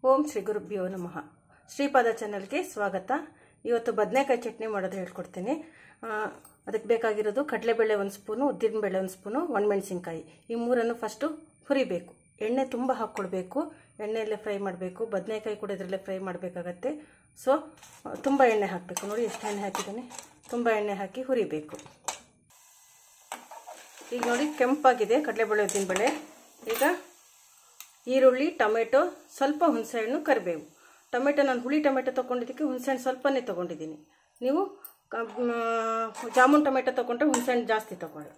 ಓಂ ಶ್ರೀ ಗುರುಭ್ಯೋ ನಮಃ. ಶ್ರೀಪಾದ ಚಾನಲ್ಗೆ ಸ್ವಾಗತ. ಇವತ್ತು ಬದನೆಕಾಯಿ ಚಟ್ನಿ ಮಾಡೋದು ಹೇಳ್ಕೊಡ್ತೀನಿ. ಅದಕ್ಕೆ ಬೇಕಾಗಿರೋದು ಕಡಲೆಬೇಳೆ 1 ಸ್ಪೂನು, ಉದ್ದಿನಬೇಳೆ 1 ಸ್ಪೂನು, ಒಣಮೆಣಸಿನ್ಕಾಯಿ. ಈ ಮೂರನ್ನು ಫಸ್ಟು ಹುರಿಬೇಕು. ಎಣ್ಣೆ ತುಂಬ ಹಾಕ್ಕೊಳ್ಬೇಕು. ಎಣ್ಣೆಯಲ್ಲೇ ಫ್ರೈ ಮಾಡಬೇಕು. ಬದನೆಕಾಯಿ ಕೂಡ ಇದರಲ್ಲೇ ಫ್ರೈ ಮಾಡಬೇಕಾಗತ್ತೆ. ಸೊ ತುಂಬ ಎಣ್ಣೆ ಹಾಕಬೇಕು. ನೋಡಿ ಎಷ್ಟು ಎಣ್ಣೆ ಹಾಕಿದ್ದೀನಿ. ತುಂಬ ಎಣ್ಣೆ ಹಾಕಿ ಹುರಿಬೇಕು. ಈಗ ನೋಡಿ ಕೆಂಪಾಗಿದೆ ಕಡಲೆಬೇಳೆ ಉದ್ದಿನಬೇಳೆ. ಈಗ ಈರುಳ್ಳಿ, ಟೊಮೆಟೊ, ಸ್ವಲ್ಪ ಹುಣಸೆಹಣ್ಣು, ಕರಿಬೇವು. ಟೊಮೆಟೊ ನಾನು ಹುಳಿ ಟೊಮೆಟೊ ತೊಗೊಂಡಿದ್ದಕ್ಕೆ ಹುಣಸೆಹಣ್ಣು ಸ್ವಲ್ಪನೇ ತೊಗೊಂಡಿದ್ದೀನಿ. ನೀವು ಜಾಮೂನ್ ಟೊಮೆಟೊ ತೊಗೊಂಡ್ರೆ ಹುಣಸೆಹಣ್ಣು ಜಾಸ್ತಿ ತೊಗೊಳ್ಳಿ.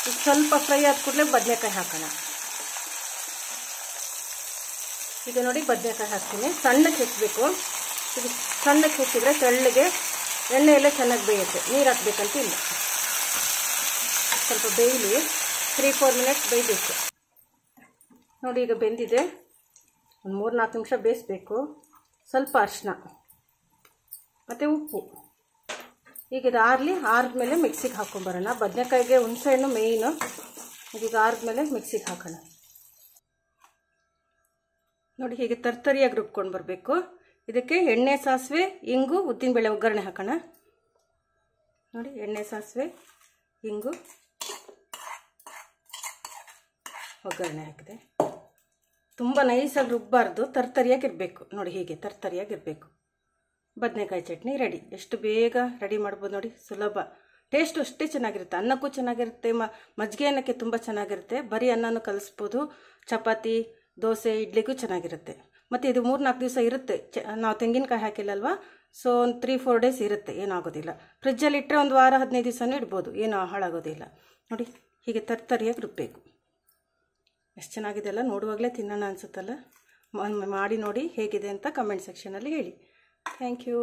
ಈಗ ಸ್ವಲ್ಪ ಫ್ರೈ ಆದ ಕೂಡಲೇ ಬದನೆಕಾಯಿ ಹಾಕೋಣ. ಈಗ ನೋಡಿ ಬದನೆಕಾಯಿ ಹಾಕ್ತೀನಿ. ಸಣ್ಣಕ್ಕೆ ಹೆಚ್ಚಬೇಕು. ಈಗ ಸಣ್ಣಕ್ಕೆ ಹೆಚ್ಚಿದ್ರೆ ತೆಳ್ಳಗೆ ಎಣ್ಣೆಯಲ್ಲೇ ಚೆನ್ನಾಗಿ ಬೇಯುತ್ತೆ. ನೀರು ಹಾಕ್ಬೇಕಂತ ಇಲ್ಲ. ಸ್ವಲ್ಪ ಬೇಯಲಿ. 3-4 ಮಿನಿಟ್ಸ್ ಬೇಯಬೇಕು. ನೋಡಿ ಈಗ ಬೆಂದಿದೆ. ಒಂದು 3-4 ನಿಮಿಷ ಬೇಯಿಸ್ಬೇಕು. ಸ್ವಲ್ಪ ಅರಿಶಿನ ಮತ್ತು ಉಪ್ಪು. ಈಗ ಇದು ಆರಿದ್ಮೇಲೆ ಮಿಕ್ಸಿಗೆ ಹಾಕ್ಕೊಂಬರೋಣ. ಬದನೆಕಾಯಿಗೆ ಹುಣಸೆಹಣ್ಣು ಮೇಯ್ನು. ಈಗ ಆರಿದ್ಮೇಲೆ ಮಿಕ್ಸಿಗೆ ಹಾಕೋಣ. ನೋಡಿ ಹೀಗೆ ತರ್ತರಿಯಾಗಿ ರುಬ್ಕೊಂಡು ಬರಬೇಕು. ಇದಕ್ಕೆ ಎಣ್ಣೆ, ಸಾಸಿವೆ, ಇಂಗು, ಉದ್ದಿನಬೇಳೆ ಒಗ್ಗರಣೆ ಹಾಕೋಣ. ನೋಡಿ ಎಣ್ಣೆ, ಸಾಸಿವೆ, ಇಂಗು, ಒಗ್ಗರಣೆ ಹಾಕಿದೆ. ತುಂಬ ನೈಸಾಗಿ ರುಬ್ಬಾರ್ದು, ತರ್ತರಿಯಾಗಿರಬೇಕು. ನೋಡಿ ಹೀಗೆ ತರ್ತರಿಯಾಗಿರಬೇಕು. ಬದನೆಕಾಯಿ ಚಟ್ನಿ ರೆಡಿ. ಎಷ್ಟು ಬೇಗ ರೆಡಿ ಮಾಡ್ಬೋದು ನೋಡಿ. ಸುಲಭ. ಟೇಸ್ಟು ಅಷ್ಟೇ ಚೆನ್ನಾಗಿರುತ್ತೆ. ಅನ್ನಕ್ಕೂ ಚೆನ್ನಾಗಿರುತ್ತೆ. ಮಜ್ಜಿಗೆ ಅನ್ನಕ್ಕೆ ತುಂಬ ಚೆನ್ನಾಗಿರುತ್ತೆ. ಬರೀ ಅನ್ನನೂ ಕಲಿಸ್ಬೋದು. ಚಪಾತಿ, ದೋಸೆ, ಇಡ್ಲಿಗೂ ಚೆನ್ನಾಗಿರುತ್ತೆ. ಮತ್ತು ಇದು 3-4 ದಿವಸ ಇರುತ್ತೆ. ನಾವು ತೆಂಗಿನಕಾಯಿ ಹಾಕಿಲ್ಲಲ್ವ. ಸೊ ಒಂದು 3-4 ಡೇಸ್ ಇರುತ್ತೆ. ಏನಾಗೋದಿಲ್ಲ. ಫ್ರಿಜ್ಜಲ್ಲಿ ಇಟ್ಟರೆ ಒಂದು ವಾರ 15 ದಿವಸನೂ ಇಡ್ಬೋದು. ಏನೂ ಹಾಳಾಗೋದಿಲ್ಲ. ನೋಡಿ ಹೀಗೆ ತರ್ತರಿಯಾಗಿ ರುಬ್ಬಬೇಕು. ಎಷ್ಟು ಚೆನ್ನಾಗಿದೆ ಅಲ್ಲ. ನೋಡುವಾಗಲೇ ತಿನ್ನೋಣ ಅನಿಸುತ್ತಲ್ಲ. ಮಾಡಿ ನೋಡಿ ಹೇಗಿದೆ ಅಂತ ಕಮೆಂಟ್ ಸೆಕ್ಷನಲ್ಲಿ ಹೇಳಿ. Thank you.